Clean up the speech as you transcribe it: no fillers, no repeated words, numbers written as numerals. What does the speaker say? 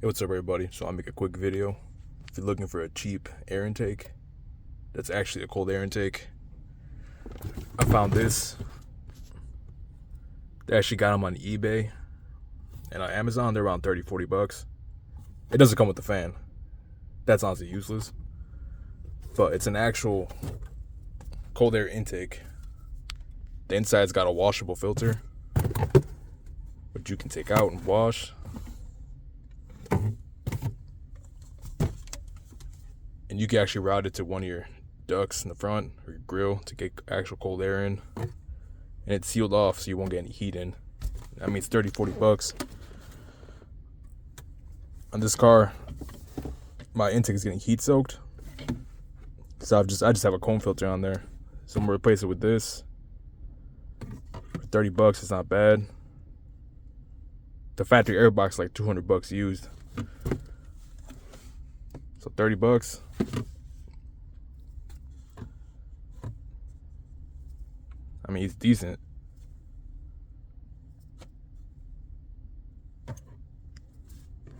Hey, what's up everybody? So I'll make a quick video. If you're looking for a cheap air intake, that's actually a cold air intake, I found this. They actually got them on eBay and on Amazon. They're around 30-40 bucks. It doesn't come with the fan. That's honestly useless. But it's an actual cold air intake. The inside's got a washable filter, which you can take out and wash. And you can actually route it to one of your ducts in the front or your grill to get actual cold air in. And it's sealed off so you won't get any heat in. That means 30-40 bucks. On this car, my intake is getting heat soaked. So I just have a comb filter on there. So I'm gonna replace it with this. For 30 bucks, it's not bad. The factory air box is like 200 bucks used. So 30 bucks. I mean, it's decent.